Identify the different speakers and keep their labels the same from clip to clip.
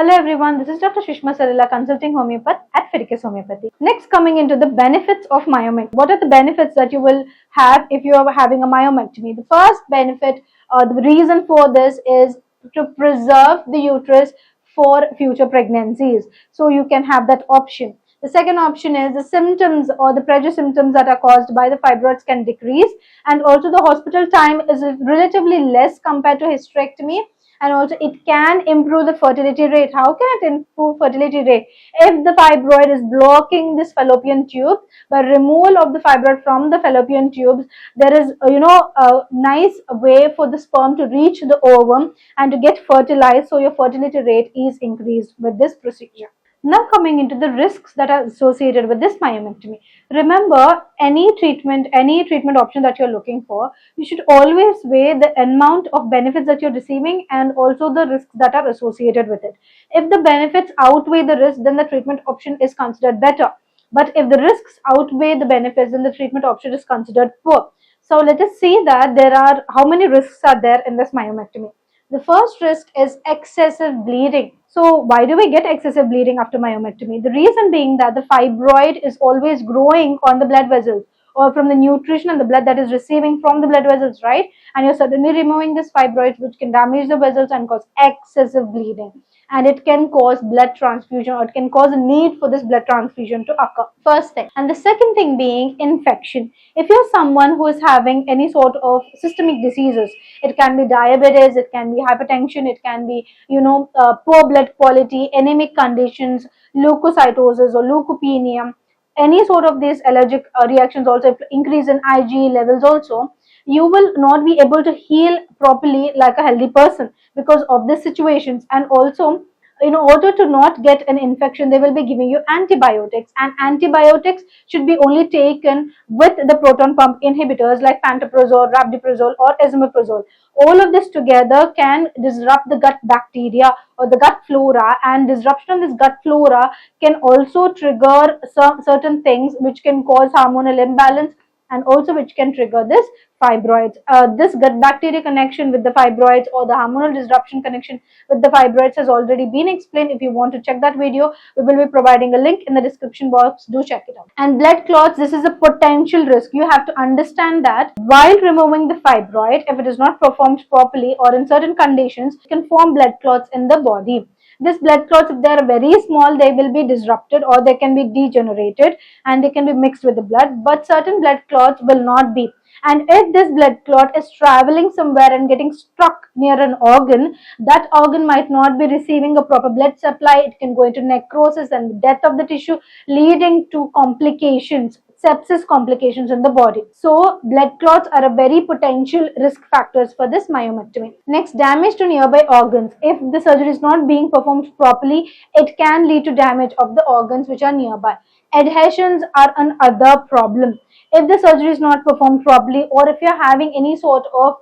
Speaker 1: Hello everyone, this is Dr. Shishma Sarila, consulting homeopath at Fidelis Homeopathy. Next, coming into the benefits of myomectomy. What are the benefits that you will have if you are having a myomectomy? The first benefit, the reason for this is to preserve the uterus for future pregnancies. So you can have that option. The second option is the symptoms or the pressure symptoms that are caused by the fibroids can decrease, and also the hospital time is relatively less compared to hysterectomy, and also it can improve the fertility rate. How can it improve fertility rate? If the fibroid is blocking this fallopian tube, by removal of the fibroid from the fallopian tubes, there is a nice way for the sperm to reach the ovum and to get fertilized, so your fertility rate is increased with this procedure. Now coming into the risks that are associated with this myomectomy. Remember, any treatment option that you're looking for, you should always weigh the amount of benefits that you're receiving and also the risks that are associated with it. If the benefits outweigh the risks, then the treatment option is considered better. But if the risks outweigh the benefits, then the treatment option is considered poor. So let us see that how many risks are there in this myomectomy. The first risk is excessive bleeding. So why do we get excessive bleeding after myomectomy? The reason being that the fibroid is always growing on the blood vessels, or from the nutrition and the blood that is receiving from the blood vessels, right? And you're suddenly removing this fibroid, which can damage the vessels and cause excessive bleeding. And it can cause blood transfusion, or it can cause a need for this blood transfusion to occur. First thing. And the second thing being infection. If you're someone who is having any sort of systemic diseases, it can be diabetes, it can be hypertension, it can be poor blood quality, anemic conditions, leukocytosis or leukopenia, any sort of these allergic reactions, also increase in IgE levels also, you will not be able to heal properly like a healthy person because of these situations. And also, in order to not get an infection, they will be giving you antibiotics, and antibiotics should be only taken with the proton pump inhibitors like pantoprazole, rabdiprazole or esomeprazole. All of this together can disrupt the gut bacteria or the gut flora, and disruption of this gut flora can also trigger certain things which can cause hormonal imbalance, and also which can trigger this fibroids. This gut bacteria connection with the fibroids, or the hormonal disruption connection with the fibroids, has already been explained. If you want to check that video, we will be providing a link in the description box. Do check it out. And blood clots, this is a potential risk. You have to understand that while removing the fibroid, if it is not performed properly or in certain conditions, it can form blood clots in the body. These blood clots, if they are very small, they will be disrupted or they can be degenerated and they can be mixed with the blood, but certain blood clots will not be. And if this blood clot is traveling somewhere and getting stuck near an organ, that organ might not be receiving a proper blood supply. It can go into necrosis and death of the tissue, leading to complications, sepsis complications in the body. So blood clots are a very potential risk factors for this myomectomy. Next, damage to nearby organs. If the surgery is not being performed properly, it can lead to damage of the organs which are nearby. Adhesions are another problem. If the surgery is not performed properly, or if you're having any sort of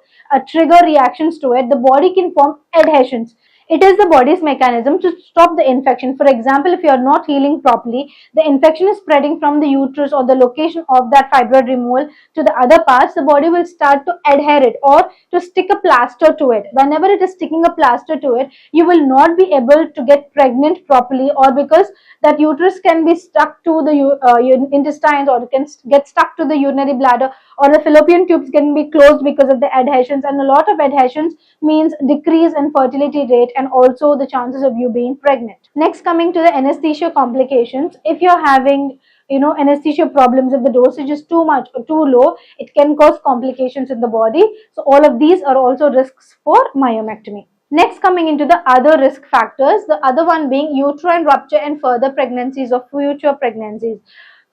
Speaker 1: trigger reactions to it, the body can form adhesions. It is the body's mechanism to stop the infection. For example, if you are not healing properly, the infection is spreading from the uterus or the location of that fibroid removal to the other parts, the body will start to adhere it or to stick a plaster to it. Whenever it is sticking a plaster to it, you will not be able to get pregnant properly, or because that uterus can be stuck to the intestines, or it can get stuck to the urinary bladder, or the fallopian tubes can be closed because of the adhesions, and a lot of adhesions means decrease in fertility rate and also the chances of you being pregnant. Next, coming to the anesthesia complications. If you're having anesthesia problems, if the dosage is too much or too low, it can cause complications in the body. So all of these are also risks for myomectomy. Next, coming into the other risk factors, the other one being uterine rupture and further pregnancies or future pregnancies.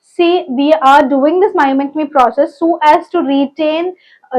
Speaker 1: See, we are doing this myomectomy process so as to retain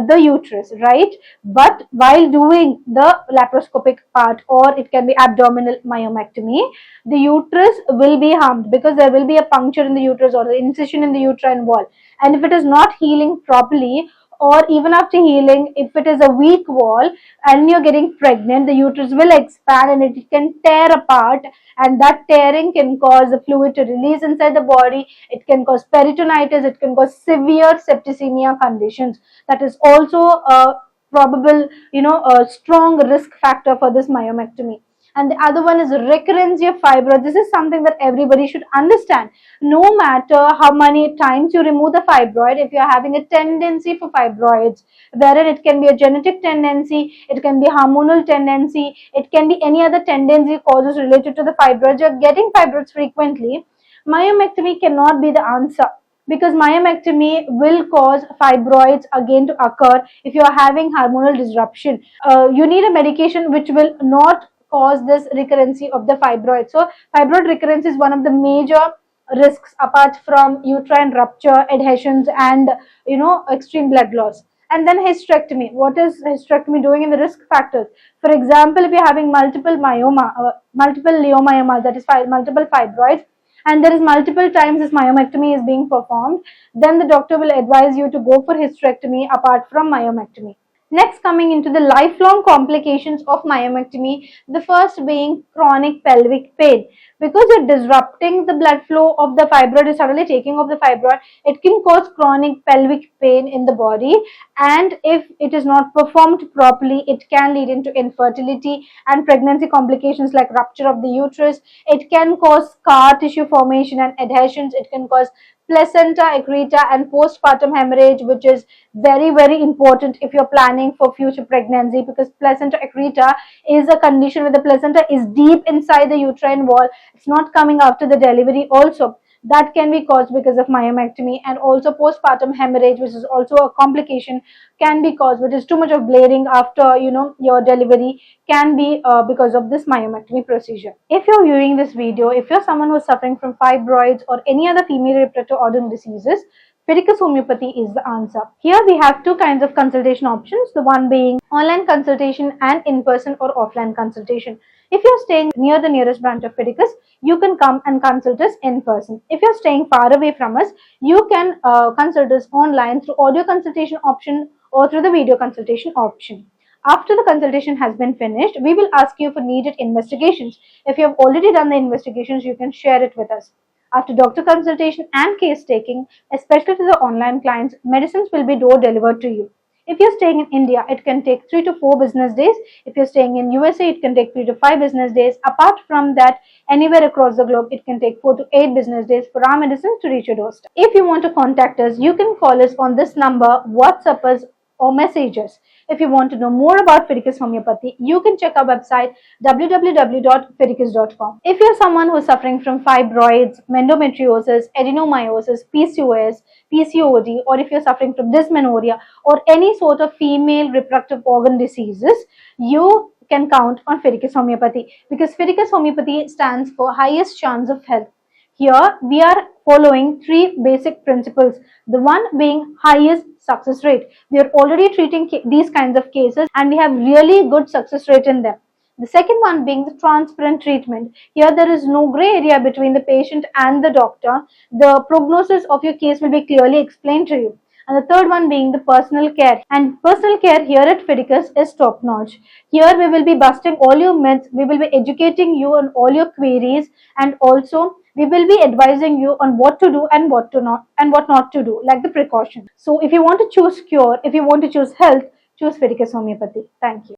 Speaker 1: the uterus, right? But while doing the laparoscopic part, or it can be abdominal myomectomy, the uterus will be harmed because there will be a puncture in the uterus or the incision in the uterine wall. And if it is not healing properly, or even after healing, if it is a weak wall and you're getting pregnant, the uterus will expand and it can tear apart, and that tearing can cause the fluid to release inside the body. It can cause peritonitis, it can cause severe septicemia conditions. That is also a probable, a strong risk factor for this myomectomy. and the other one is recurrency of fibroids. This is something that everybody should understand. No matter how many times you remove the fibroid, if you are having a tendency for fibroids, wherein it can be a genetic tendency, it can be hormonal tendency, it can be any other tendency causes related to the fibroids, you're getting fibroids frequently, myomectomy cannot be the answer, because myomectomy will cause fibroids again to occur if you are having hormonal disruption. You need a medication which will not cause this recurrency of the fibroid. So fibroid recurrence is one of the major risks apart from uterine rupture, adhesions, and extreme blood loss. And then hysterectomy. What is hysterectomy doing in the risk factors? For example, if you're having multiple myoma, multiple leiomyomas, that is multiple fibroids, and there is multiple times this myomectomy is being performed, then the doctor will advise you to go for hysterectomy apart from myomectomy. Next, coming into the lifelong complications of myomectomy, the first being chronic pelvic pain. Because you're disrupting the blood flow of the fibroid, is suddenly taking off the fibroid, it can cause chronic pelvic pain in the body, and if it is not performed properly, it can lead into infertility and pregnancy complications like rupture of the uterus. It can cause scar tissue formation and adhesions. It can cause placenta accreta and postpartum hemorrhage, which is very important if you're planning for future pregnancy, because placenta accreta is a condition where the placenta is deep inside the uterine wall. It's not coming after the delivery also. That can be caused because of myomectomy. And also postpartum hemorrhage, which is also a complication, can be caused, which is too much of bleeding after your delivery, can be because of this myomectomy procedure. If you're viewing this video, if you're someone who's suffering from fibroids or any other female reproductive organ diseases, Fideicus Homeopathy is the answer. Here we have two kinds of consultation options, the one being online consultation and in-person or offline consultation. If you're staying near the nearest branch of Fideicus, you can come and consult us in person. If you're staying far away from us, you can consult us online through audio consultation option or through the video consultation option. After the consultation has been finished, we will ask you for needed investigations. If you have already done the investigations, you can share it with us. After doctor consultation and case taking, especially to the online clients, medicines will be door delivered to you. If you're staying in India, it can take 3 to 4 business days. If you're staying in USA, it can take 3 to 5 business days. Apart from that, anywhere across the globe, it can take 4 to 8 business days for our medicines to reach your doorstep. If you want to contact us, you can call us on this number, WhatsApp us, or message us. If you want to know more about Fideicus Homeopathy, you can check our website www.fideicus.com. If you're someone who's suffering from fibroids, endometriosis, adenomyosis, PCOS, PCOD, or if you're suffering from dysmenorrhea or any sort of female reproductive organ diseases, you can count on Fideicus Homeopathy, because Fideicus Homeopathy stands for highest chance of health. Here we are following 3 basic principles, the one being highest success rate. We are already treating these kinds of cases and we have really good success rate in them. The second one being the transparent treatment. Here there is no gray area between the patient and the doctor. The prognosis of your case will be clearly explained to you. And the third one being the personal care. And personal care here at Fideicus is top notch. Here we will be busting all your myths, we will be educating you on all your queries, and also we will be advising you on what to do and what not to do, like the precautions. So if you want to choose cure, if you want to choose health, choose Fideicus Homeopathy. Thank you.